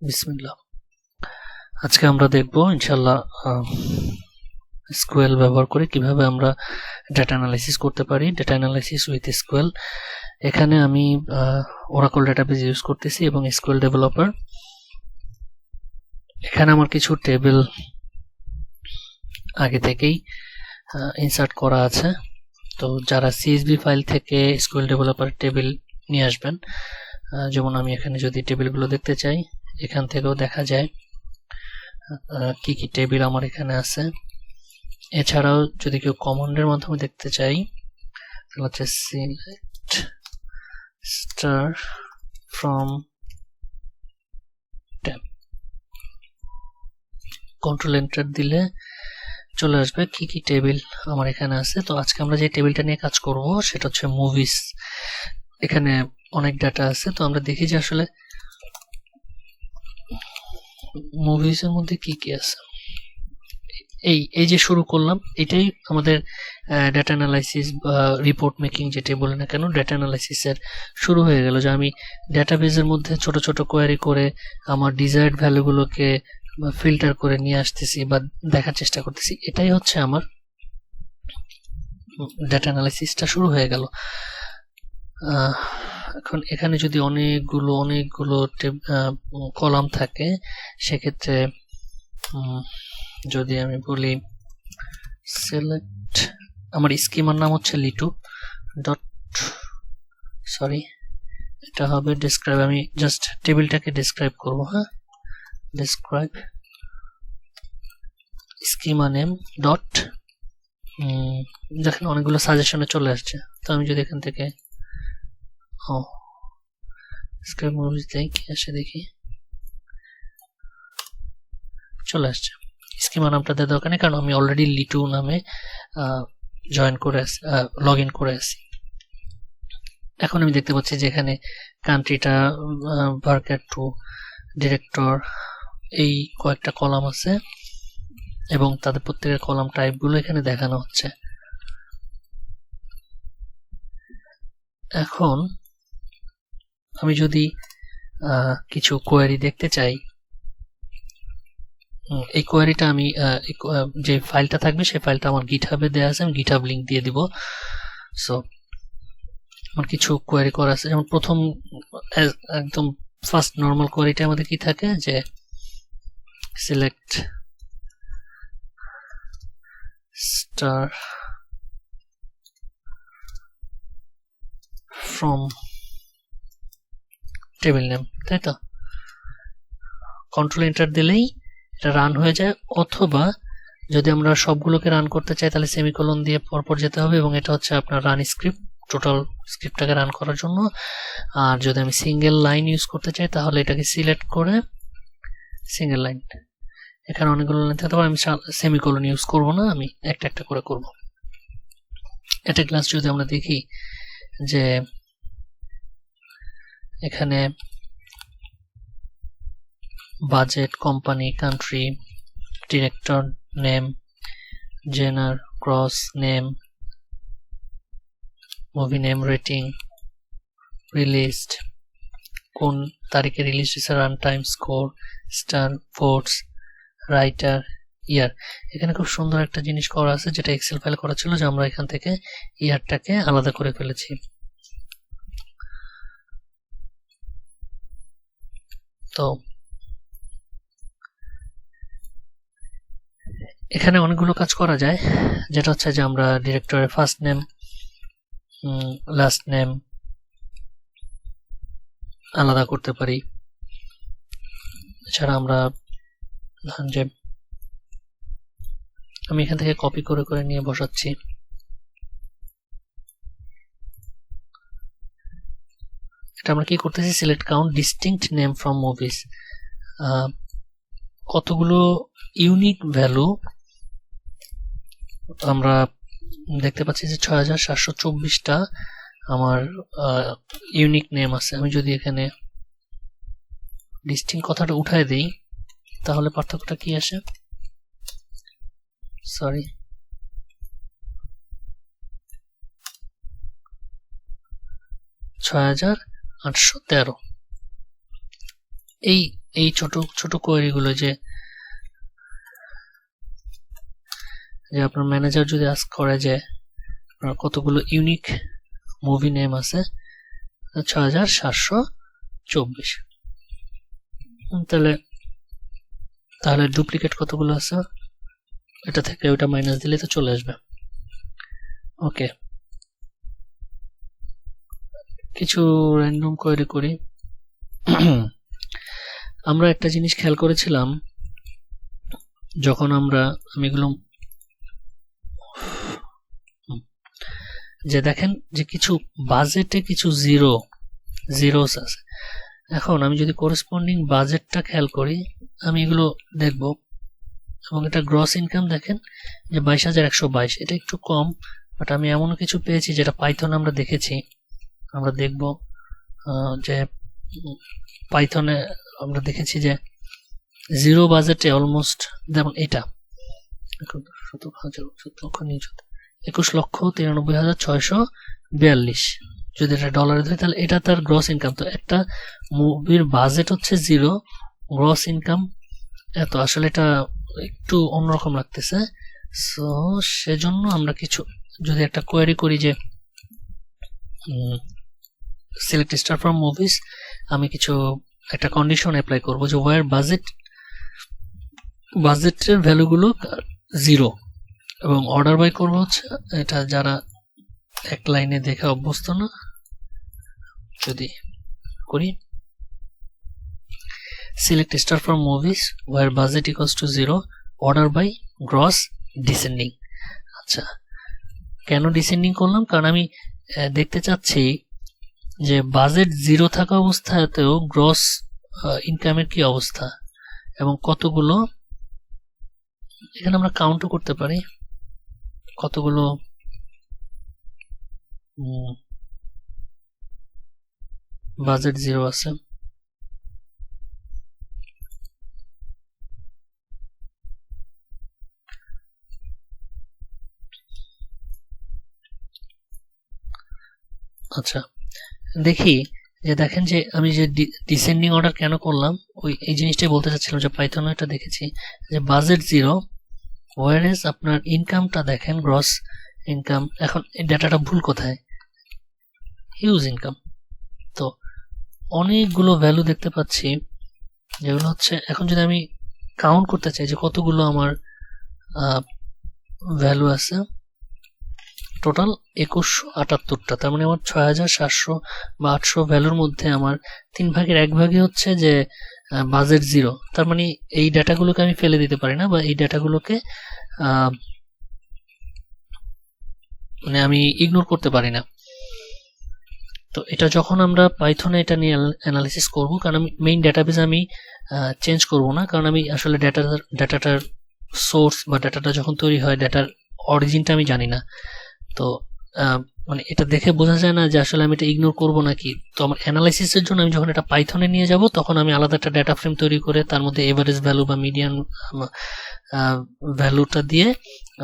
বিসমিল্লাহ। আজকে আমরা দেখব ইনশাআল্লাহ এসকিউএল ব্যবহার করে কিভাবে আমরা ডেটা অ্যানালাইসিস করতে পারি। Data analysis with SQL. এখানে আমি ওরাকল ডেটাবেজ ইউজ করতেছি এবং এসকিউএল ডেভেলপার। এখানে আমার কিছু টেবিল আগে থেকেই ইনসার্ট করা আছে। তো যারা সিএসভি ফাইল থেকে এসকিউএল ডেভেলপার টেবিল নিয়ে আসবেন, যেমন আমি এখানে যদি টেবিলগুলো দেখতে চাই, এখান থেকেও দেখা যায় কি কি টেবিল আমার এখানে আছে। এছাড়াও যদি কেউ কমান্ডের মাধ্যমে দেখতে চাই, তাহলে হচ্ছে select star from tab, control enter দিলে চলে আসবে কি কি টেবিল আমার এখানে আছে। তো আজকে আমরা যে টেবিলটা নিয়ে কাজ করব সেটা হচ্ছে মুভিস। এখানে অনেক ডাটা আছে, তো আমরা দেখি যে আসলে মুভিস এর মধ্যে কি কি আছে। এই যে শুরু করলাম, এটাই আমাদের ডেটা অ্যানালাইসিস বা রিপোর্ট মেকিং যেটাই বলে না কেন, ডেটা অ্যানালাইসিসের শুরু হয়ে গেল। যে আমি ডেটাবেজের মধ্যে ছোট ছোট কোয়ারি করে আমার ডিজায়ার্ড ভ্যালুগুলোকে ফিল্টার করে নিয়ে আসতেছি বা দেখার চেষ্টা করতেছি। এটাই হচ্ছে আমার ডেটা অ্যানালাইসিসটা শুরু হয়ে গেল। এখন এখানে যদি অনেকগুলো কলাম থাকে, সেক্ষেত্রে যদি আমি বলি সিলেক্ট, আমার স্কিমার নাম হচ্ছে লিটু ডট, সরি এটা হবে ডেসক্রাইব। আমি জাস্ট টেবিলটাকে ডেসক্রাইব করবো। হ্যাঁ, ডেসক্রাইব স্কিমা নেম ডট, দেখেন অনেকগুলো সাজেশনে চলে আসছে। তো আমি যদি এখান থেকে স্ক্রাইব মুভিজ দেই, কি আসে দেখি, চলে আসছে। স্কিমা নামটা দেওয়ার দরকার নেই, কারণ আমি অলরেডি লিটু নামে লগ ইন করে আছি। এখন আমি দেখতে পাচ্ছি যে এখানে কান্ট্রিটা ভার্কার টু ডিরেক্টর, এই কয়েকটা কলাম আছে এবং তাদের প্রত্যেকের কলাম টাইপগুলো এখানে দেখানো হচ্ছে। এখন আমি যদি কিছু কোয়েরি দেখতে চাই, এই কোয়েরিটা আমি যে ফাইলটা থাকবে সেই ফাইলটা আমার গিটহাবে দেওয়া আছে, আমি গিটহাব লিংক দিয়ে দিব। সো আমার কিছু কোয়েরি করা আছে, যেমন প্রথম একদম ফার্স্ট নর্মাল কোয়েরিটা আমাদের কি থাকে, যে select star from table name, তাই তো? কন্ট্রোল এন্টার দিলেই এটা রান হয়ে যায়, অথবা যদি আমরা সবগুলোকে রান করতে চাই তাহলে সেমিকোলন দিয়ে পরপর যেতে হবে, এবং এটা হচ্ছে আপনার রান স্ক্রিপ্ট, টোটাল স্ক্রিপ্টটাকে রান করার জন্য। আর যদি আমি সিঙ্গেল লাইন ইউজ করতে চাই তাহলে এটাকে সিলেক্ট করে সিঙ্গেল লাইন, এখানে অনেকগুলো লাইন থাকতে পারে, আমি সেমিকোলন ইউজ করব না, আমি একটা একটা করে করব। এটা ক্লাস যদি আমরা দেখি যে এখানে budget, company, country, director name, genre, gross name, movie name, rating, released, কোন তারিখে রিলিজ হয়েছে, run time, score, star, votes, writer, year. এখানে খুব সুন্দর একটা জিনিস করা আছে যেটা এক্সেল ফাইল করা ছিল, যে আমরা এখান থেকে ইয়ারটাকে আলাদা করে ফেলেছি। তো এখানে অনেকগুলো কাজ করা যায়, যেটা হচ্ছে যে আমরা ডিরেক্টরের ফার্স্ট নেম, লাস্ট নেম আলাদা করতে পারি। এছাড়া আমরা যে আমি এখান থেকে কপি করে করে নিয়ে বসাচ্ছি। এটা আমরা কি করতেছি, select count distinct name from movies, কতগুলো ইউনিক ভ্যালু আমরা দেখতে পাচ্ছি যে 6724টা আমার ইউনিক নেম আছে। আমি যদি এখানে ডিস্টিংক্ট কথাটা উঠায় দিই তাহলে পার্থক্যটা কি আসে, সরি 6813। এই এই ছোট ছোট কোয়েরিগুলো যে আপনার ম্যানেজার যদি আস্ক করে যে আপনার কতগুলো ইউনিক মুভি নেম আছে 6724, তাহলে ডুপ্লিকেট কতগুলো আছে এটা থেকে ওটা মাইনাস দিলে তো চলে আসবে। ওকে, কিছু র্যান্ডম কোয়েরি করি। আমরা একটা জিনিস খেয়াল করেছিলাম যখন আমি এগুলো যে দেখেন যে কিছু বাজেটে কিছু জিরোস আছে। এখন আমি যদি করেসপন্ডিং বাজেটটা খেয়াল করি, আমি এগুলো দেখব, এবং এটা গ্রস ইনকাম দেখেন যে 22,122, এটা একটু কম, বাট আমি এমন কিছু পেয়েছি যেটা পাইথনে আমরা দেখেছি। আমরা দেখব যে পাইথনে আমরা দেখেছি যে জিরো বাজেটে অলমোস্ট, যেমন এটা 21,93,642, যদি এটা ডলারে ধরি তাহলে এটা তার গ্রস ইনকাম। তো একটা মুভির বাজেট হচ্ছে 0, গ্রস ইনকাম এত, আসলে এটা একটু অন্যরকম লাগতেছে। সো সেজন্য আমরা কিছু যদি একটা কোয়েরি করি যে সিলেক্ট স্টার ফ্রম মুভিজ, আমি কিছু একটা কন্ডিশন অ্যাপ্লাই করব যে ওয়ার বাজেটের ভ্যালুগুলো 0, এবং অর্ডার বাই করব হচ্ছে, এটা যারা এক লাইনে দেখে অভ্যস্ত না, যদি করি select star from movies where budget equals to 0, order by gross descending. আচ্ছা, কেন ডিসেন্ডিং করলাম? কারণ আমি দেখতে চাচ্ছি যে বাজেট 0 থাকা অবস্থাতেও গ্রস ইনকামের কি অবস্থা এবং কতগুলো, এখানে আমরা কাউন্টও করতে পারি কতগুলো বাজেট 0 আছে। আচ্ছা, দেখি যে দেখেন যে আমি যে ডিসেন্ডিং অর্ডার কেন করলাম, এই জিনিসটাই বলতে চাচ্ছিলাম যে পাইথনে এটা দেখেছি যে বাজেট 0, ওয়ারেজ আপনার ইনকামটা দেখেন গ্রস ইনকাম। এখন এই ডাটাটা ভুল কোথায়? Huge income. তো অনেকগুলো ভ্যালু দেখতে পাচ্ছি যেগুলো হচ্ছে, এখন যদি আমি কাউন্ট করতে চাই যে কতগুলো আমার ভ্যালু আছে, টোটাল 2178টা, তার মানে আমার 6700 বা 800 ভ্যালুর মধ্যে আমার 3/1 হচ্ছে যে বাজেট 0। তার মানে এই ডাটাগুলোকে আমি ফেলে দিতে পারি না, বা এই ডাটাগুলোকে মানে আমি ইগনোর করতে পারি না। তো এটা যখন আমরা পাইথনে এটা নিয়ে অ্যানালিসিস করব, কারণ আমি মেইন ডাটাবেস আমি চেঞ্জ করব না, কারণ আমি আসলে ডাটাটার সোর্স বা ডাটাটা যখন তৈরি হয় ডাটার অরিজিনটা আমি জানি না। তো মানে এটা দেখে বোঝা যায় না যে আসলে আমি এটা ইগনোর করব নাকি। তো আমার অ্যানালাইসিসের জন্য আমি যখন এটা পাইথনে নিয়ে যাব, তখন আমি আলাদা একটা ডাটা ফ্রেম তৈরি করে তার মধ্যে এভারেজ ভ্যালু বা মিডিয়ান ভ্যালুটা দিয়ে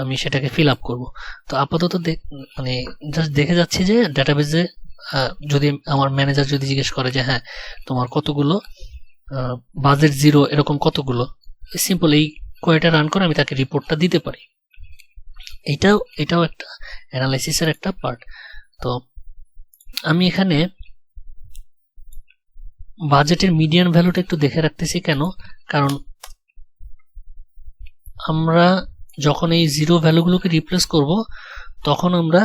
আমি সেটাকে ফিল আপ করব। তো আপাতত মানে জাস্ট দেখে যাচ্ছি যে ডাটাবেজে যদি আমার ম্যানেজার যদি জিজ্ঞেস করে যে হ্যাঁ তোমার কতগুলো বাজেট 0 এরকম কতগুলো, সিম্পল এই কোয়েরিটা রান করে আমি তাকে রিপোর্টটা দিতে পারি। এটাও একটা অ্যানালাইসিসের একটা পার্ট। তো আমি এখানে বাজেটের মিডিয়ান ভ্যালুটা একটু দেখে রাখতেছি। কেন? কারণ আমরা যখন এই 0 ভ্যালুগুলোকে রিপ্লেস করব, তখন আমরা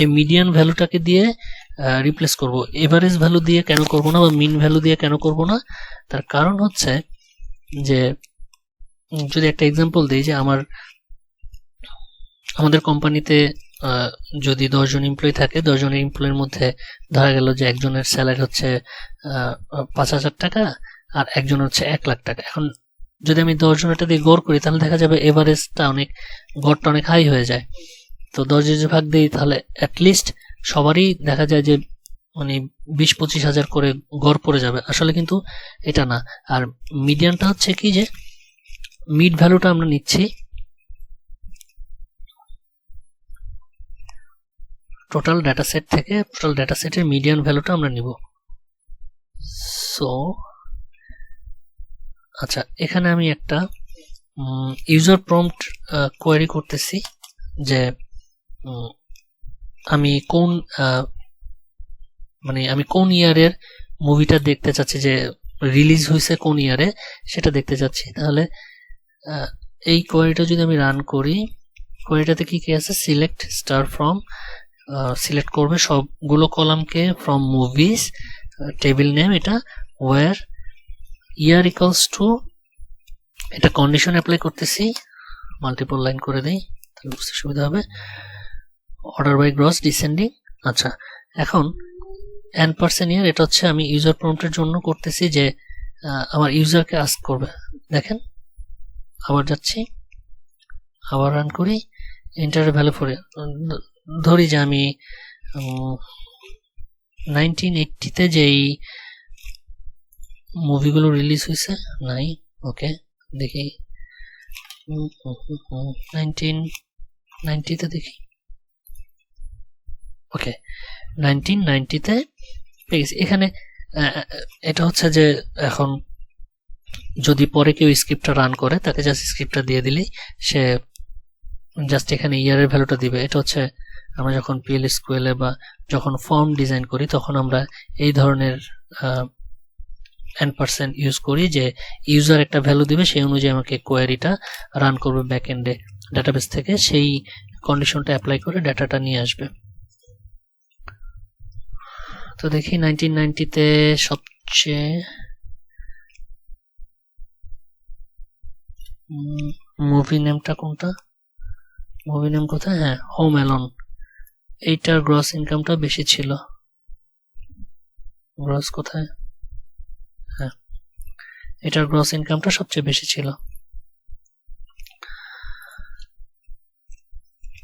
এই মিডিয়ান ভ্যালুটাকে দিয়ে রিপ্লেস করব। এভারেজ ভ্যালু দিয়ে কেন করব না, বা মিন ভ্যালু দিয়ে কেন করব না? তার কারণ হচ্ছে যে যদি একটা এক্সাম্পল দিই, যে আমাদের কোম্পানিতে যদি 10 জন এমপ্লয়ি থাকে, 10 জনের এমপ্লয়ির মধ্যে ধরা গেল যে একজনের স্যালারি হচ্ছে 5,000 টাকা আর একজনের হচ্ছে 1 লাখ টাকা। এখন যদি আমি 10 জনেরটা দিয়ে গড় করি, তাহলে দেখা যাবে এভারেজটা গড়টা অনেক হাই হয়ে যায়। তো 10 যদি ভাগ দিই, তাহলে অ্যাটলিস্ট সবারই দেখা যায় যে মানে 20-25 হাজার করে গড় পড়ে যাবে। আসলে কিন্তু এটা না। আর মিডিয়ানটা হচ্ছে কি, যে মিড ভ্যালুটা আমরা নিচ্ছি টোটাল ডাটা সেট থেকে, টোটাল ডাটা সেটের মিডিয়ান ভ্যালুটা আমরা নিব। সো আচ্ছা, এখানে আমি একটা ইউজার প্রম্পট কোয়েরি করতেছি যে আমি কোন আমি কোন ইয়ারের মুভিটা দেখতে চাচ্ছি, যে রিলিজ হয়েছে কোন ইয়ারে সেটা দেখতে চাচ্ছি। তাহলে এই কোয়েরিটা যদি আমি রান করি, কোয়েরিটাতে কি কি আছে, সিলেক্ট স্টার ফ্রম, সিলেক্ট করবে সবগুলো কলামকে, ফ্রম মুভিজ, টেবিল নেম এটা, ওয়ার ইয়ার ইকুয়ালস টু, এটা কন্ডিশন অ্যাপ্লাই করতেছি, মাল্টিপল লাইন করে দেই তাহলে বুঝতে সুবিধা হবে, অর্ডার বাই গ্রস ডিসেন্ডিং। আচ্ছা, এখন n% ইয়ার, এটা হচ্ছে আমি ইউজার প্রম্পটের জন্য করতেছি, যে আমার ইউজারকে আস্ক করবে। দেখেন আবার যাচ্ছি, আবার রান করি, এন্টারের ভ্যালু ফর, ধরি যে আমি 1980-তে যেই মুভিগুলো রিলিজ হয়েছে নাই, ওকে দেখি 1990-তে দেখি, ওকে 1990-তে পেয়েছি। এখানে এটা হচ্ছে যে এখন যদি পরে কেউ স্ক্রিপ্টটা রান করে তাকে জাস্ট স্ক্রিপ্টটা দিয়ে দিলেই সে জাস্ট এখানে ইয়ারের ভ্যালুটা দিবে। এটা হচ্ছে আমরা যখন PLSQL এ বা যখন ফর্ম ডিজাইন করি তখন আমরা এই ধরনের n% ইউজ করি, যে ইউজার একটা ভ্যালু দিবে, সেই অনুযায়ী আমাকে কোয়েরিটা রান করবে ব্যাক এন্ডে ডাটাবেস থেকে, সেই কন্ডিশনটা অ্যাপ্লাই করে ডাটাটা নিয়ে আসবে। তো দেখি 1990-তে সবচেয়ে মুভি নেমটা কোনটা, মুভি নেম কোথায়, হ্যাঁ হোম অ্যালোন, এইটার গ্রস ইনকামটা বেশি ছিল, গ্রস কোথায়, হ্যাঁ এটার গ্রস ইনকামটা সবচেয়ে বেশি ছিল।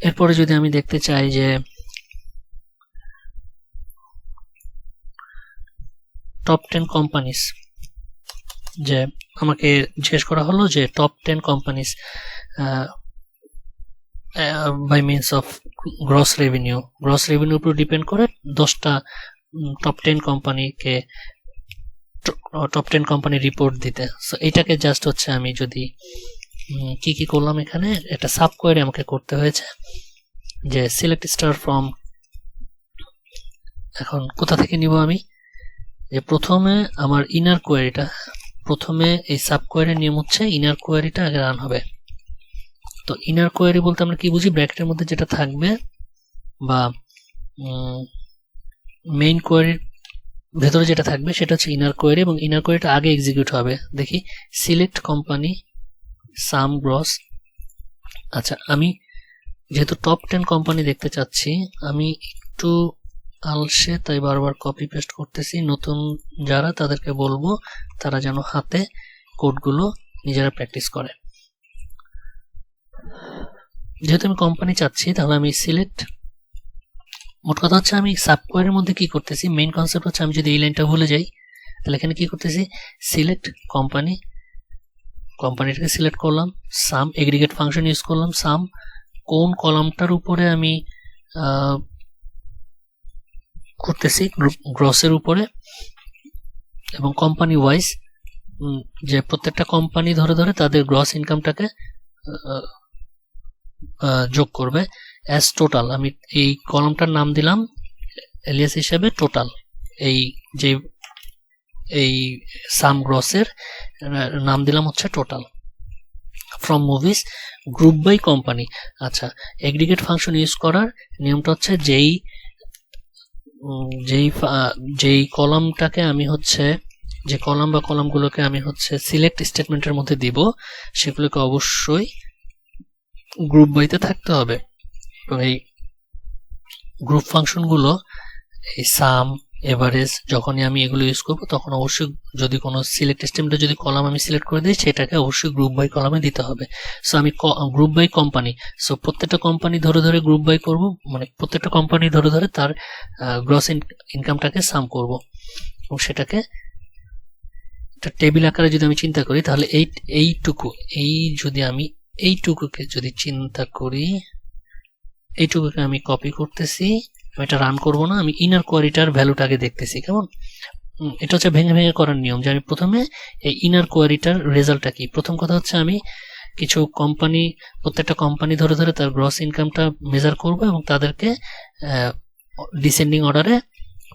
এরপরে যদি আমি দেখতে চাই যে টপ 10 কোম্পানিজ, যে আমাকে জিজ্ঞেস করা হলো যে top 10 companies by means of gross revenue, gross রেভিনিউর উপর ডিপেন্ড করে 10টা টপ 10 কোম্পানিকে, টপ 10 কোম্পানি রিপোর্ট দিতে। সো এইটাকে জাস্ট হচ্ছে আমি যদি কি কি করলাম, এখানে একটা সাব কোয়েরি আমাকে করতে হয়েছে, যে সিলেক্ট স্টার ফ্রম, এখন কোথা থেকে নিব আমি, যে প্রথমে আমার ইনার কোয়েরিটা, প্রথমে এই সাব কোয়েরির নিয়ম হচ্ছে ইনার কোয়েরিটা আগে রান হবে। তো ইনার কোয়েরি বলতে আমরা কি বুঝি, ব্র্যাকেটের মধ্যে যেটা থাকবে বা মেইন কোয়েরির ভেতরে যেটা থাকবে সেটা হচ্ছে ইনার কোয়েরি, এবং ইনার কোয়েরিটা আগে এক্সিকিউট হবে। দেখি সিলেক্ট কোম্পানি সাম গ্রস। আচ্ছা, আমি যেহেতু টপ 10 কোম্পানি দেখতে চাচ্ছি, আমি একটু আলসে তাই বারবার কপি পেস্ট করতেছি। নতুন যারা তাদেরকে বলবো তারা যেন হাতে কোডগুলো নিজেরা প্র্যাকটিস করে। যেহেতু আমি কোম্পানি চাচ্ছি তাহলে আমি সিলেক্ট, মোট কথা হচ্ছে আমি সাব কোয়েরির মধ্যে কি করতেছি, মেইন কনসেপ্ট হচ্ছে আমি যদি এই লাইনটা ভুলে যাই তাহলে এখানে কি করতেছি, সিলেক্ট কোম্পানি, কোম্পানিটাকে সিলেক্ট করলাম, সাম এগ্রিগেট ফাংশন ইউজ করলাম, সাম কোন কলামটার উপরে আমি করতেছি, গ্রসের উপরে, এবং কোম্পানি ওয়াইজ, যে প্রত্যেকটা কোম্পানি ধরে ধরে তাদের গ্রস ইনকামটাকে যোগ করবে অ্যাজ টোটাল। আমি এই কলামটার নাম দিলাম এলিয়াস হিসেবে টোটাল, এই সাম গ্রসের নাম দিলাম হচ্ছে total, from movies group by company. আচ্ছা, এগ্রিগেট ফাংশন ইউজ করার নিয়মটা হচ্ছে যেই কলামটাকে আমি হচ্ছে, যে কলাম বা কলামগুলোকে আমি হচ্ছে সিলেক্ট স্টেটমেন্টের মধ্যে দিব সেগুলোকে অবশ্যই গ্রুপ বাইতে থাকতে হবে। এবং এই গ্রুপ ফাংশনগুলো, এই সাম, এভারেজ, যখনই আমি এগুলো ইউজ করবো তখন অবশ্যই যদি কোনো সিলেক্ট স্টেটমেন্টে যদি কলাম আমি সিলেক্ট করে দিই সেটাকে অবশ্যই গ্রুপ বাই কলামে দিতে হবে। সো আমি গ্রুপ বাই কোম্পানি, সো প্রত্যেকটা কোম্পানি ধরে ধরে গ্রুপ বাই করব, মানে প্রত্যেকটা কোম্পানি ধরে ধরে তার গ্রস ইনকামটাকে সাম করব, এবং সেটাকে একটা টেবিল আকারে যদি আমি চিন্তা করি তাহলে এইটুকুকে যদি চিন্তা করি, এইটুকুকে আমি কপি করতেছি, আমি এটা রান করব না, আমি ইনার কোয়ারিটার ভ্যালুটাকে দেখতেছি কেমন। এটা হচ্ছে ভেঙে ভেঙে করার নিয়ম, যে আমি প্রথমে এই ইনার কোয়ারিটার রেজাল্টটা কি। প্রথম কথা হচ্ছে আমি কিছু কোম্পানি, প্রত্যেকটা কোম্পানি ধরে ধরে তার গ্রস ইনকামটা মেজার করব এবং তাদেরকে ডিসেন্ডিং অর্ডারে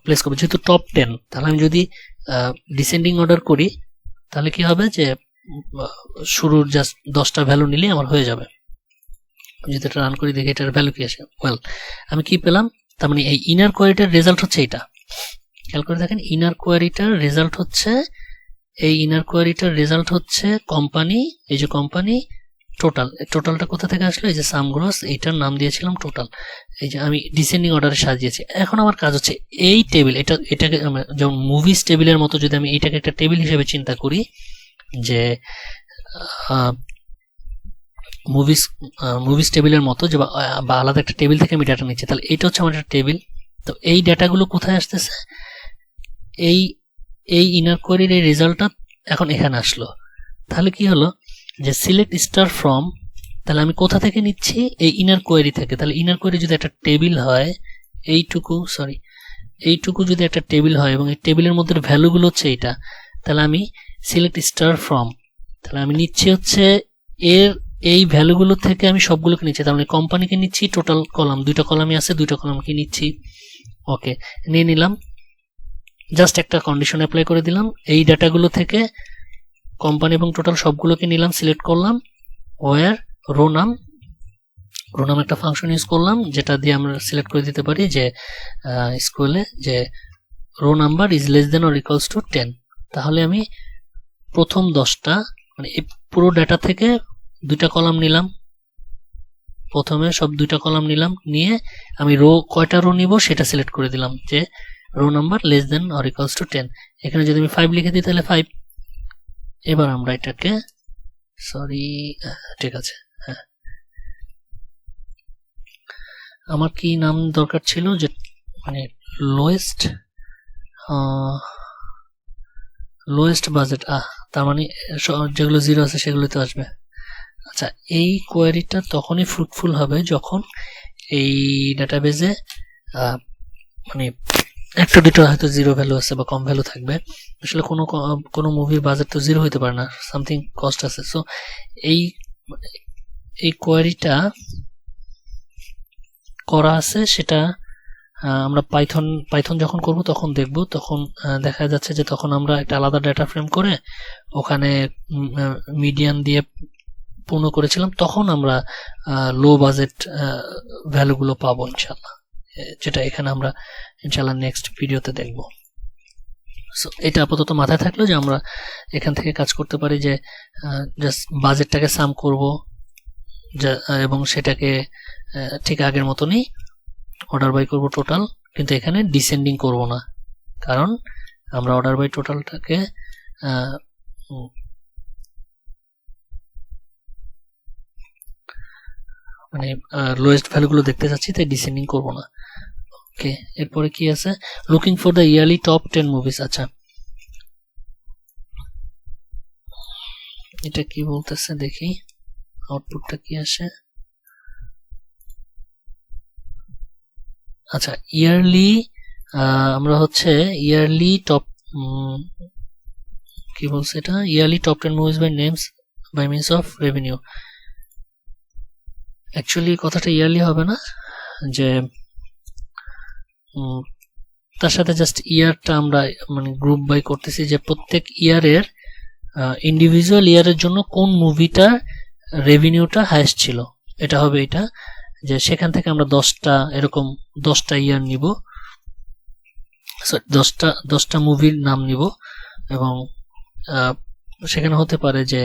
প্লেস করবো। যেহেতু টপ 10, তাহলে আমি যদি ডিসেন্ডিং অর্ডার করি তাহলে কি হবে, যে শুরুর জাস্ট 10টা ভ্যালু নিলে আমার হয়ে যাবে। যদি এটা রান করি দেখি এটার ভ্যালু কি আসে। ওয়েল, আমি কি পেলাম, তার মানে এই ইনার কোয়ারিটার রেজাল্ট হচ্ছে এটা। খেয়াল করে দেখেন, ইনার কোয়ারিটার রেজাল্ট হচ্ছে এই ইনার কোয়ারিটার রেজাল্ট হচ্ছে কোম্পানি, এই যে কোম্পানি টোটাল, টোটালটা কোথা থেকে আসলো, এই যে সাম গ্রস, এইটার নাম দিয়েছিলাম টোটাল। এই যে আমি ডিসেন্ডিং অর্ডারে সাজিয়েছি। এখন আমার কাজ হচ্ছে এই টেবিল, এটাকে যেমন মুভিজ টেবিলের মতো যদি আমি এটাকে একটা টেবিল হিসেবে চিন্তা করি, যে মুভিজ টেবিলের মতো, যে বা আলাদা একটা টেবিল থেকে আমি ডাটা নিচ্ছি, তাহলে এইটা হচ্ছে আমার একটা টেবিল। তো এই ডাটাগুলো কোথায় আসতেছে, এই ইনার কোয়ারির এই রেজাল্টটা এখন এখানে আসলো। তাহলে কি হলো, যে সিলেক্ট স্টার ফ্রম, তাহলে আমি কোথা থেকে নিচ্ছি, এই ইনার কোয়ারি থেকে। তাহলে ইনার কোয়ারি যদি একটা টেবিল হয়, এইটুকু যদি একটা টেবিল হয় এবং এই টেবিলের মধ্যে ভ্যালুগুলো হচ্ছে এইটা, তাহলে আমি সিলেক্ট স্টার ফ্রম, তাহলে আমি নিচ্ছি হচ্ছে এর এই ভ্যালুগুলো থেকে আমি সবগুলোকে নিচ্ছি। তার মানে কোম্পানিকে নিচ্ছি, টোটাল কলাম, 2টা কলামই আছে, 2টা কলামকে নিচ্ছি। ওকে, নিয়ে নিলাম, জাস্ট একটা কন্ডিশন অ্যাপ্লাই করে দিলাম। এই ডাটাগুলো থেকে কোম্পানি এবং টোটাল সবগুলোকে নিলাম, সিলেক্ট করলাম। ওয়ার রো নাম একটা ফাংশন ইউজ করলাম, যেটা দিয়ে আমরা সিলেক্ট করে দিতে পারি যে স্কুলে যে rho number is less than or equals to 10। তাহলে আমি প্রথম 10টা, মানে এই পুরো ডাটা থেকে 2টা কলাম নিলাম, প্রথমে সব 2টা কলাম নিলাম, নিয়ে আমি রো কয়টা রো নিব সেটা সিলেক্ট করে দিলাম, যে rho number less than or equals to 10। এখানে যদি আমি 5 লিখে দিই তাহলে 5। এবার আমরা এটাকে, ঠিক আছে, হ্যাঁ, আমার কি নাম দরকার ছিল, যে মানে লোয়েস্ট বাজেট, তার মানে যেগুলো 0 আছে সেগুলোতে আসবে। আচ্ছা, এই কোয়ারিটা তখনই ফ্রুটফুল হবে যখন এই ডাটাবেজে মানে একটা দুটো হয়তো 0 ভ্যালু আছে বা কম ভ্যালু থাকবে। আসলে কোনো মুভির বাজেট তো 0 হইতে পারে না, সামথিং কস্ট আছে। সো এই কোয়ারিটা করা আছে, সেটা আমরা পাইথন যখন করব তখন দেখব। তখন দেখা যাচ্ছে যে তখন আমরা একটা আলাদা ডাটা ফ্রেম করে ওখানে মিডিয়ান দিয়ে পূর্ণ করেছিলাম, তখন আমরা লো বাজেট ভ্যালুগুলো পাবো ইনশাল্লাহ, যেটা এখানে আমরা ইনশাল্লাহ নেক্সট ভিডিওতে দেখব। সো এটা আপাতত মাথায় থাকলো যে আমরা এখান থেকে কাজ করতে পারি, যে জাস্ট বাজেটটাকে সাম করব এবং সেটাকে ঠিক আগের মতনই অর্ডার বাই করব টোটাল, কিন্তু এখানে ডিসেন্ডিং করব না, কারণ আমরা অর্ডার বাই টোটালটাকে মানে লোয়েস্ট ভ্যালুগুলো দেখতে যাচ্ছি, তাই ডিসেন্ডিং করব না। ওকে, এরপরে কি আছে, looking for the yearly top 10 movies. আচ্ছা, এটা কি বলতেছে দেখি, আউটপুটটা কি আসে। আচ্ছা, ইয়ারলি, আমরা হচ্ছে ইয়ারলি টপ, কি বলছে এটা, yearly top 10 movies by names by means of revenue. Actually কথাটা ইয়ারলি হবে না, যে তার সাথে জাস্ট ইয়ারটা আমরা মানে গ্রুপ বাই করতেছি, যে প্রত্যেক ইয়ারের ইন্ডিভিজুয়াল ইয়ারের জন্য কোন মুভিটার রেভিনিউটা হাইয়েস্ট ছিল, এটা হবে এটা, যে সেখান থেকে আমরা 10টা ইয়ার নিব, 10টা মুভির নাম নিব, এবং সেখানে হতে পারে যে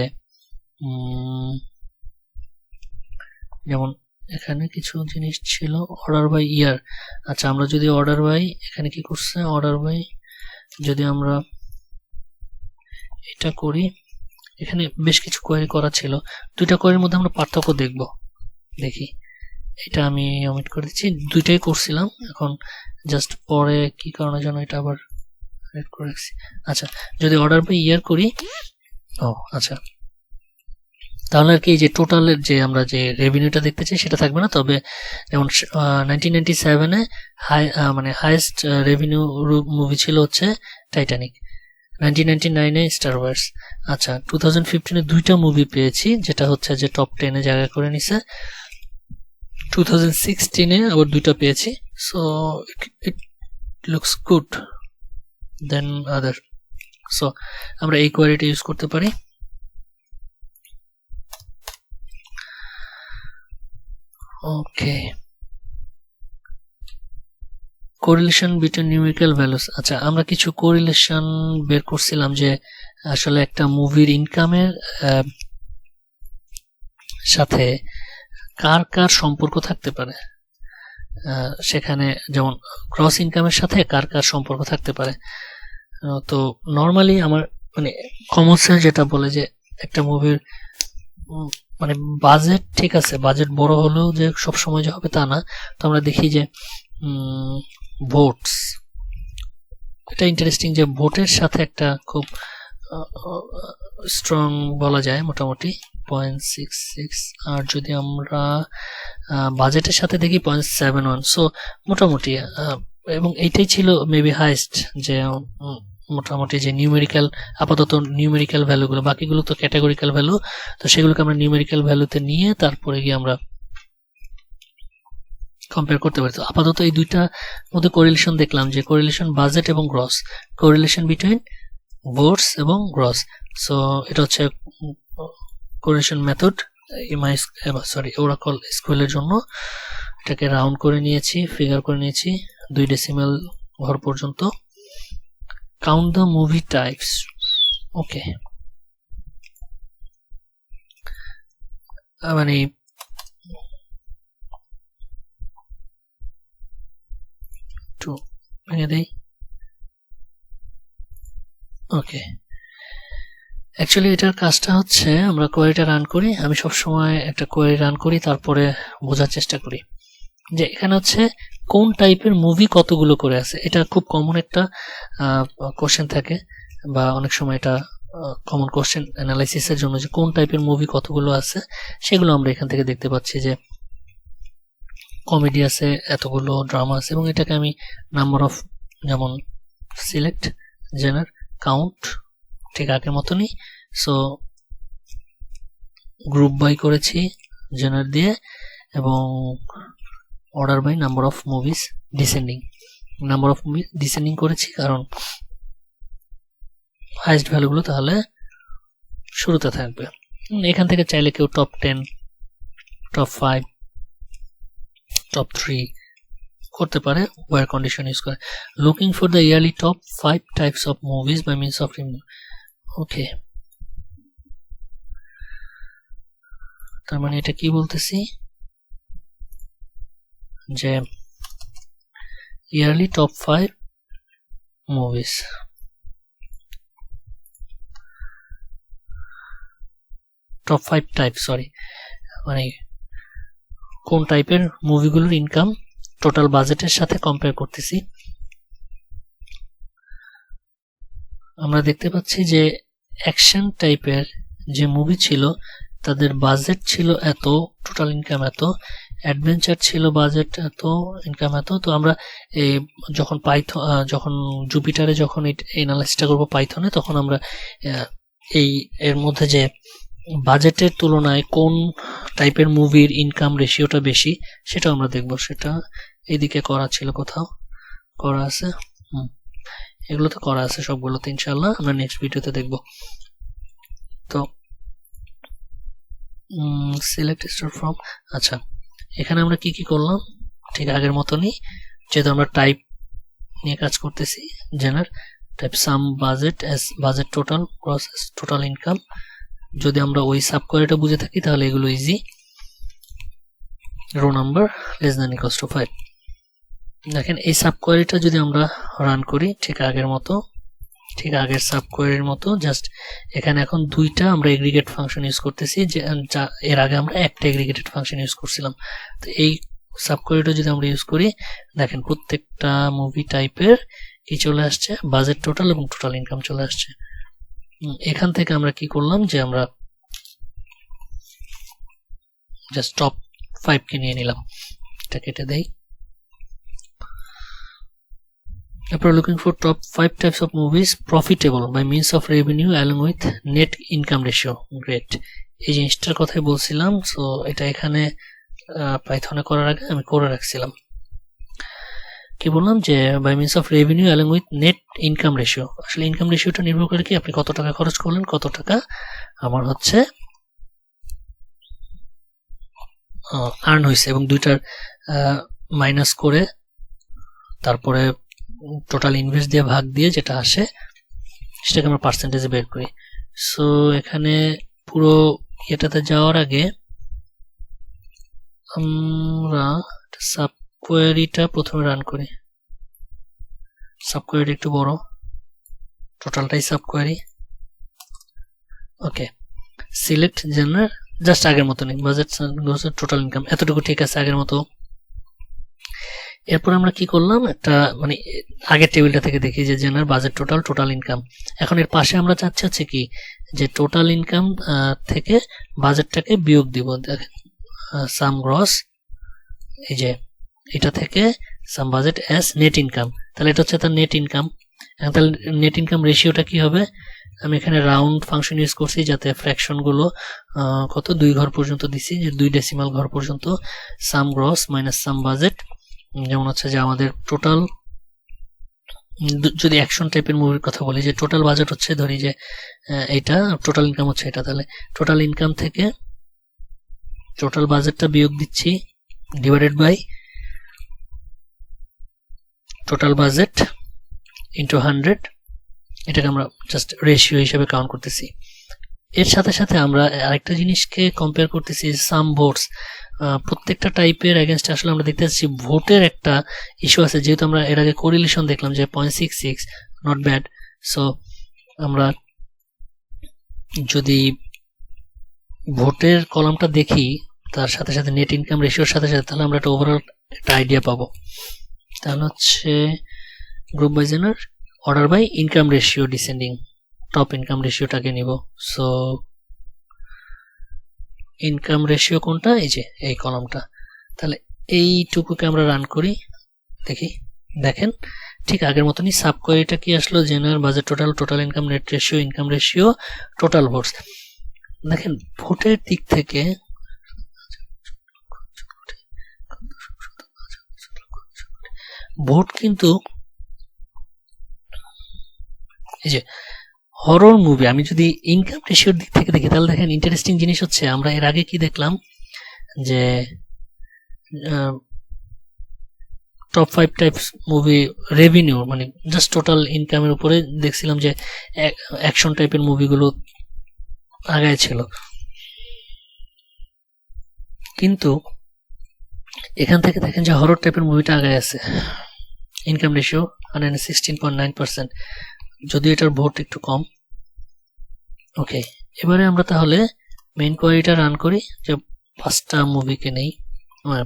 যেমন এখানে কিছু জিনিস ছিল অর্ডার বাই ইয়ার। আচ্ছা, আমরা যদি অর্ডার বাই, এখানে কি করছে, অর্ডার বাই যদি আমরা এটা করি, এখানে বেশ কিছু কোয়েরি করা ছিল, 2টা কোয়েরির মধ্যে আমরা পার্থক্য দেখি। এটা আমি অমিট করে দিচ্ছি, 2টাই করছিলাম, এখন জাস্ট পরে কি কারণে যেন এটা আবার এড করে রাখছি। আচ্ছা, যদি অর্ডার বাই ইয়ার করি, আচ্ছা তাহলে আর কি যে টোটালের যে আমরা যে রেভিনিউটা দেখতে চাই সেটা থাকবে না। তবে যেমন 1997-এ মানে হাইয়েস্ট রেভিনিউ মুভি ছিল হচ্ছে টাইটানিক, 1999-এ স্টার ওয়ার্স। আচ্ছা, 2015-এ দুইটা মুভি পেয়েছি, যেটা হচ্ছে যে টপ 10-এ জায়গা করে নিছে। 2016-এ আবার দুইটা পেয়েছি। So it looks good than other. So আমরা এই কোয়ারিটা ইউজ করতে পারি। Okay, correlation between numerical values. আচ্ছা, আমরা কিছু কোরিলেশন বের করছিলাম যে আসলে একটা মুভির ইনকামের সাথে কার কার সম্পর্ক থাকতে পারে। সেখানে যেমন গ্রস ইনকামের সাথে কার কার সম্পর্ক থাকতে পারে। তো নর্মালি আমার মানে কমন সেন্স যেটা বলে যে একটা মুভির মানে বাজেট, ঠিক আছে, বাজেট বড় হলেও যে সব সময় যে হবে তা না। তো আমরা দেখি যে ভোটস, এটা ইন্টারেস্টিং যে ভোটের সাথে একটা খুব স্ট্রং বলা যায় মোটামুটি 0.66, আর যদি আমরা বাজেটের সাথে দেখি 0.71। সো মোটামুটি এবং এইটাই ছিল মেবি হাইস্ট যে মোটামুটি যে নিউমেরিক্যাল, আপাতত নিউমেরিক্যাল ভ্যালুগুলো, বাকিগুলো তো ক্যাটাগরিক্যাল ভ্যালু, তো সেগুলোকে আমরা নিউমেরিক্যাল ভ্যালুতে নিয়ে তারপরে গিয়ে আমরা কম্পেয়ার করতে পারি। তো আপাতত এই দুইটা মধ্যে কোরিলেশন দেখলাম, যে কোরিলেশন বাজেট এবং গ্রস, কোরিলেশন বিটুইন ভোটস এবং গ্রস। সো এটা হচ্ছে কোরিলেশন মেথড ওরাকল স্কুলের জন্য। এটাকে রাউন্ড করে নিয়েছি, ফিগার করে নিয়েছি 2 ডেসিমেল ঘর পর্যন্ত। Count the movie types. Okay, মানে একটু ভেঙে দেই। ওকে, অ্যাকচুয়ালি এটার কাজটা হচ্ছে আমরা কোয়েরিটা রান করি। আমি সবসময় একটা কোয়েরি রান করি, তারপরে বোঝার চেষ্টা করি যে এখানে হচ্ছে কোন টাইপের মুভি কতগুলো করে আছে। এটা খুব কমন একটা কোশ্চেন থাকে, বা অনেক সময় এটা কমন কোশ্চেন অ্যানালাইসিসের জন্য, যে কোন টাইপের মুভি কতগুলো আছে সেগুলো আমরা এখান থেকে দেখতে পাচ্ছি যে কমেডি আছে এতগুলো, ড্রামা আছে, এবং এটাকে আমি নাম্বার অফ, যেমন সিলেক্ট জেনার কাউন্ট ঠিক আগের মতনই। সো গ্রুপ বাই করেছি জেনার দিয়ে, এবং order by number of movies descending, number of movie descending করেছি, কারণ হাইস্ট ভ্যালুগুলো তাহলে শুরুতে থাকবে। এখান থেকে চাইলে কেউ টপ 10, টপ 5, টপ 3 করতে পারে, ওয়ার কন্ডিশন ইউজ করে। Looking for the yearly top 5 types of movies by means of remove. Okay, তার মানে এটা কি বলতেছি যে yearly top 5 movies, top 5 type, sorry, মানে কোন টাইপের মুভিগুলোর ইনকাম টোটাল বাজেটের সাথে কম্পেয়ার করতেছি। আমরা দেখতে পাচ্ছি যে অ্যাকশন টাইপের যে মুভি ছিল তাদের বাজেট ছিল এত, টোটাল ইনকাম এত, অ্যাডভেঞ্চার ছিল বাজেট এত, ইনকাম এত। তো আমরা যখন যখন জুপিটারে যখন এনালাইসিসটা করবো পাইথনে, তখন আমরা এর মধ্যে যে বাজেটের তুলনায় কোন টাইপের মুভির ইনকাম রেশিওটা বেশি সেটা আমরা দেখব। সেটা এইদিকে করা ছিল, কোথাও করা আছে, এগুলোতে করা আছে সবগুলোতে, ইনশাল্লাহ আমরা নেক্সট ভিডিওতে দেখব। তো সিলেক্ট স্টার ফ্রম, আচ্ছা এখানে আমরা কি কি করলাম ঠিক আগের মতনই, যেহেতু আমরা টাইপ নিয়ে কাজ করতেছি, genre type sum budget as budget total gross total income. যদি আমরা ওই সাব কোয়েরিটা বুঝে থাকি তাহলে এগুলো easy. Row number less than equals to 5। দেখেন এই সাব কোয়েরিটা যদি আমরা রান করি ঠিক আগের মতো, ঠিক আগের সাব কোয়েরির মতো, জাস্ট এখানে এখন দুইটা আমরা এগ্রিগেট ফাংশন ইউজ করতেছি, যে এর আগে আমরা একটা এগ্রিগেটেড ফাংশন ইউজ করছিলাম। তো এই সাব কোয়েরিটা যদি আমরা ইউজ করি, দেখেন প্রত্যেকটা মুভি টাইপের কি চলে আসছে, বাজেট টোটাল এবং টোটাল ইনকাম চলে আসছে। এখান থেকে আমরা কি করলাম যে আমরা জাস্ট টপ 5 কে নিয়ে নিলাম, এটা কেটে দেই। If we're looking for top 5 types of movies profitable by means of revenue along with net income ratio, great, এই জিনিসটার কথাই বলছিলাম। সো এটা এখানে পাইথনে করার আগে আমি করে রাখছিলাম। কি বললাম যে by means of revenue along with net income ratio. আসলে ইনকাম রেশিওটা নির্ভর করে কি আপনি কত টাকা খরচ করলেন, কত টাকা আমার হচ্ছে আর্ন হয়েছে, এবং দুইটার মাইনাস করে তারপরে টোটাল ইনভেস্ট দিয়ে ভাগ দিয়ে যেটা আসে সেটাকে আমরা পার্সেন্টেজে বের করি। সো এখানে পুরো এটাতে যাওয়ার আগে আমরা সাবকোয়ারিটা প্রথমে রান করি। সাবকোয়ারি একটু বড়, টোটালটাই সাবকোয়ারি। ওকে, সিলেক্ট জেনারেল, জাস্ট আগের মতো নেই, বাজেট টোটাল ইনকাম এতটুকু ঠিক আছে আগের মতো। এরপর আমরা কি করলাম, একটা মানে আগের টেবিলটা থেকে দেখি যে জেনারেল বাজেট টোটাল ইনকাম। এখন এর পাশে আমরা চাচ্ছি হচ্ছে কি যে টোটাল ইনকাম থেকে বাজেটটাকে বিয়োগ দিব। দেখেন সাম গ্রস, এই যে এটা থেকে সাম বাজেট অ্যাজ নেট ইনকাম, তাহলে এটা হচ্ছে তার নেট ইনকাম। তাহলে নেট ইনকাম রেশিওটা কি হবে, আমি এখানে রাউন্ড ফাংশন ইউজ করছি যাতে ফ্র্যাকশন গুলো কত 2 ঘর পর্যন্ত দিছি, যে 2 ডেসিমাল ঘর পর্যন্ত। সাম গ্রস মাইনাস সাম বাজেট, যেমন হচ্ছে যে আমাদের টোটাল, যদি অ্যাকশন টাইপের মুভির কথা বলি যে টোটাল বাজেট হচ্ছে ধরি যে এটা, টোটাল ইনকাম হচ্ছে এটা, তাহলে টোটাল ইনকাম থেকে টোটাল বাজেটটা বিয়োগ দিচ্ছি divided by total budget into 100, এটাকে আমরা জাস্ট রেশিও হিসেবে কাউন্ট করতেছি। এর সাথে সাথে আমরা আরেকটা জিনিসকে কম্পেয়ার করতেছি, সাম ভোটস। প্রত্যেকটা টাইপের এগেনস্টে আসলে আমরা দেখতে পাচ্ছি ভোটের একটা ইস্যু আছে, যেহেতু আমরা এর আগে কোরিলেশন দেখলাম যে 0.66 নট ব্যাড। সো আমরা যদি ভোটের কলামটা দেখি তার সাথে সাথে নেট ইনকাম রেশিওর সাথে সাথে, তাহলে আমরা একটা ওভারঅল একটা আইডিয়া পাবো। তাহলে হচ্ছে group by genre order by income ratio descending, top income রেশিওটাকে নিব। সো ইনকাম রেশিও কোনটা, এই যে এই কলামটা। তাহলে এইটুকুকে আমরা রান করি, দেখি, দেখেন ঠিক আগের মতনই সাবকোয়ারিটা কি আসলো, general budget total income net ratio income ratio total votes. দেখেন ভোটের দিক থেকে ভোট কিন্তু এই যে হরর মুভি, আমি যদি ইনকাম রেশিওর দিক থেকে দেখি তাহলে দেখেন ইন্টারেস্টিং জিনিস হচ্ছে, আমরা এর আগে কি দেখলাম যে টপ 5 টাইপস মুভি রেভিনিউ মানে জাস্ট টোটাল ইনকামের উপরে দেখছিলাম যে অ্যাকশন টাইপের মুভিগুলো আগায় ছিল, কিন্তু এখান থেকে দেখেন যে হরর টাইপের মুভিটা আগায় আছে। ইনকাম রেশিও 116.9%, যদিও এটার ভোট একটু কম। ওকে, এবারে আমরা তাহলে মেইন কোয়ারিটা রান করি, যে 5টা মুভিকে নেই,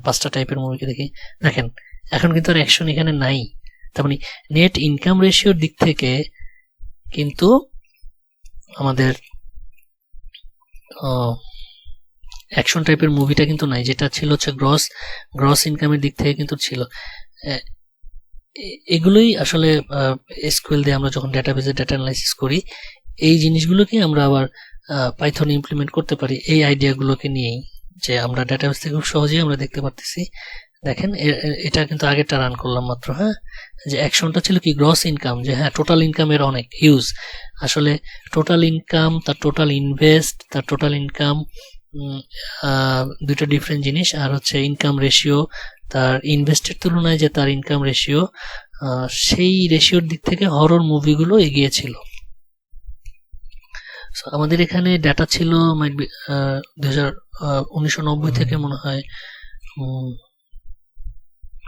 5টা টাইপের মুভিকে দেখি। দেখেন এখন কিন্তু আর অ্যাকশন এখানে নাই, তার মানে নেট ইনকাম রেশিওর দিক থেকে কিন্তু আমাদের অ্যাকশন টাইপের মুভিটা কিন্তু নাই, যেটা ছিল হচ্ছে গ্রস ইনকামের দিক থেকে কিন্তু ছিল। এগুলোই আসলে এসকিউএল দিয়ে আমরা যখন ডেটাবেজে ডেটা অ্যানালাইসিস করি, এই জিনিসগুলোকে আমরা আবার পাইথনে ইমপ্লিমেন্ট করতে পারি এই আইডিয়াগুলোকে নিয়েই, যে আমরা ডেটাবেস থেকে খুব সহজেই আমরা দেখতে পারতেছি। দেখেন এটা কিন্তু আগেরটা রান করলাম মাত্র, হ্যাঁ, যে অ্যাকশনটা ছিল কি গ্রস ইনকাম, যে হ্যাঁ টোটাল ইনকামের অনেক হিউজ, আসলে টোটাল ইনকাম তার টোটাল ইনভেস্ট তার টোটাল ইনকাম দুইটা ডিফারেন্ট জিনিস। আর হচ্ছে ইনকাম রেশিও তার ইনভেস্টের তুলনায় যে তার ইনকাম রেশিও, সেই রেশিওর দিক থেকে হরর মুভিগুলো এগিয়ে ছিল। আমাদের এখানে ডাটা ছিল 1990 থেকে মনে হয়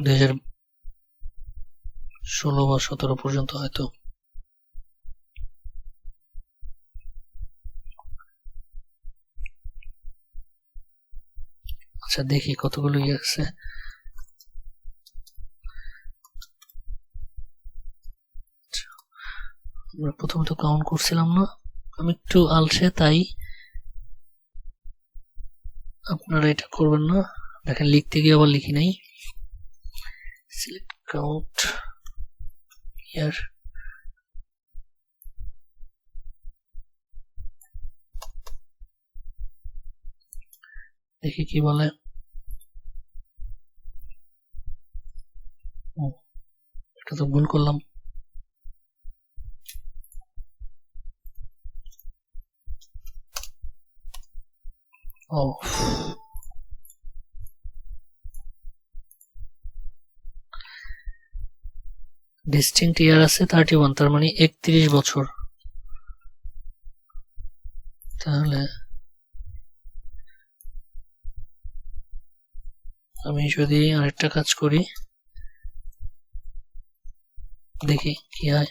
2016 বা 17 পর্যন্ত হয়তো। আচ্ছা দেখি কতগুলো ইয়ে আছে। আমরা প্রথমে তো কাউন্ট করছিলাম না, আমি একটু আলসে তাই আপনারা এটা করবেন না। দেখেন লিখতে গিয়ে আবার লিখি নাই। সিলেক্ট কাউন্ট ইয়ার, দেখি কি বলে। এটা তো ভুল করলাম। ও ডিস্টিংক্ট ইয়ার আছে 31, তার মানে 31 বছর। তাহলে আমি যদি আরেকটা কাজ করি, দেখি কি হয়।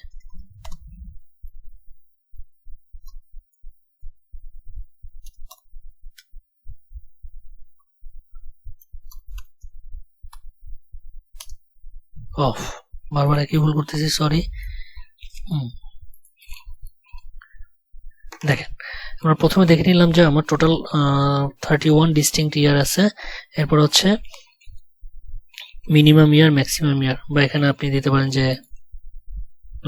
অফ, বারবার একই ভুল করতেছি, সরি। দেখেন আমরা প্রথমে দেখে নিলাম যে আমার টোটাল 31 ডিস্টিংক্ট ইয়ার আছে। এরপর হচ্ছে মিনিমাম ইয়ার, ম্যাক্সিমাম ইয়ার, বা এখানে আপনি দিতে পারেন যে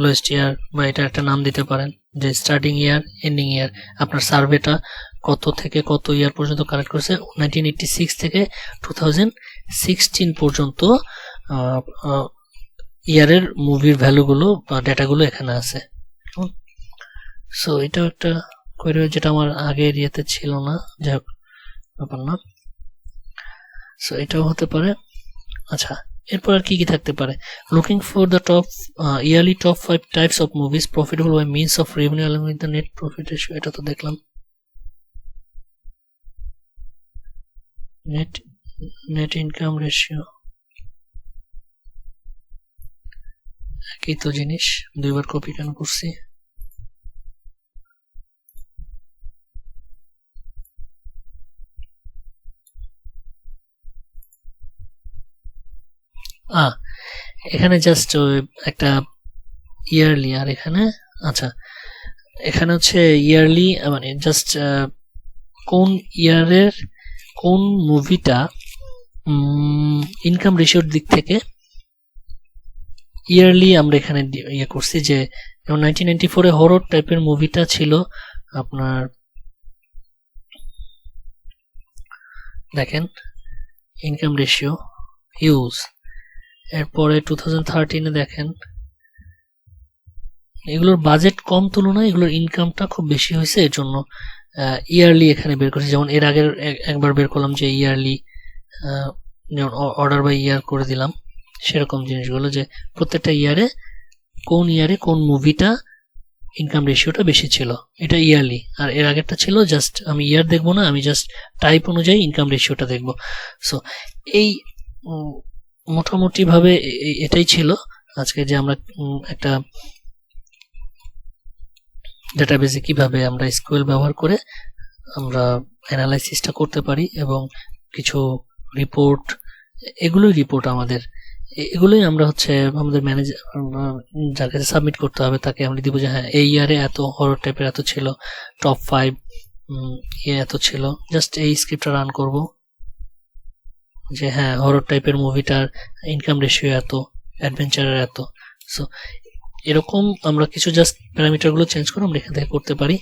লোয়েস্ট ইয়ার, বা এটা একটা নাম দিতে পারেন যে স্টার্টিং ইয়ার, এন্ডিং ইয়ার। আপনার সার্ভেটা কত থেকে কত ইয়ার পর্যন্ত কালেক্ট করেছে, 1986 থেকে 2016 পর্যন্ত ইয়ারের মুভির ভ্যালুগুলো বা ডেটাগুলো এখানে আছে। সো এটাও একটা কোয়েরি যেটা আমার আগের ইয়েতে ছিল না, যাই হোক ব্যাপার না। সো এটাও হতে পারে। আচ্ছা, এরপর আর কি কি থাকতে পারে? Looking for the top yearly top 5 types of movies profitable by means of revenue along with the net profit ratio, এটা তো দেখলাম। নেট ইনকাম রেশিও একই তো জিনিস, দুইবার কপি কেন করছি? এখানে জাস্ট একটা ইয়ারলি, আর এখানে আচ্ছা এখানে হচ্ছে ইয়ারলি, মানে জাস্ট কোন ইয়ারের কোন মুভিটা ইনকাম রেশিওর দিক থেকে ইয়ারলি আমরা এখানে ইয়ে করছি। যে যেমন 1994 এ হরর টাইপের মুভিটা ছিল আপনার, দেখেন ইনকাম রেশিও হিউজ। এরপরে 2013 এ দেখেন এগুলোর বাজেট কম তুলনায় এগুলোর ইনকামটা খুব বেশি হয়েছে, এর জন্য ইয়ারলি এখানে বের করছি। যেমন এর আগের একবার বের করলাম যে ইয়ারলি, যেমন অর্ডার বাই ইয়ার করে দিলাম, সেরকম জিনিসগুলো যে প্রত্যেকটা ইয়ারে কোন মুভিটা ইনকাম রেশিওটা বেশি ছিল, এটা ইয়ারলি। আর এর আগেরটা ছিল জাস্ট আমি ইয়ার দেখবো না, আমি জাস্ট টাইপ অনুযায়ী ইনকাম রেশিওটা দেখবো। সো এই মোটামুটি ভাবে এটাই ছিল আজকে, যে আমরা একটা ডেটাবেসে কিভাবে আমরা এসকিউএল ব্যবহার করে আমরা অ্যানালাইসিসটা করতে পারি, এবং কিছু রিপোর্ট, এগুলোই রিপোর্ট এগুলোই আমরা হচ্ছে আমাদের ম্যানেজার যার কাছে সাবমিট করতে হবে তাকে আমরা দিব যে হ্যাঁ এই ইয়ারে এত হরর টাইপের এত ছিল, টপ 5 এত ছিল। জাস্ট এই স্ক্রিপ্টটা রান করব যে হ্যাঁ হরর টাইপের মুভিটার ইনকাম রেশিও এত, অ্যাডভেঞ্চারের এত। সো এরকম আমরা কিছু জাস্ট প্যারামিটারগুলো চেঞ্জ করে আমরা এখান থেকে করতে পারি।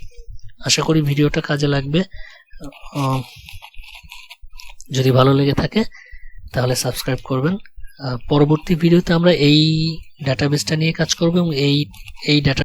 আশা করি ভিডিওটা কাজে লাগবে। যদি ভালো লেগে থাকে তাহলে সাবস্ক্রাইব করবেন। পরবর্তী ভিডিওতে আমরা এই ডাটাবেসটা নিয়ে কাজ করব এবং এই ডাটা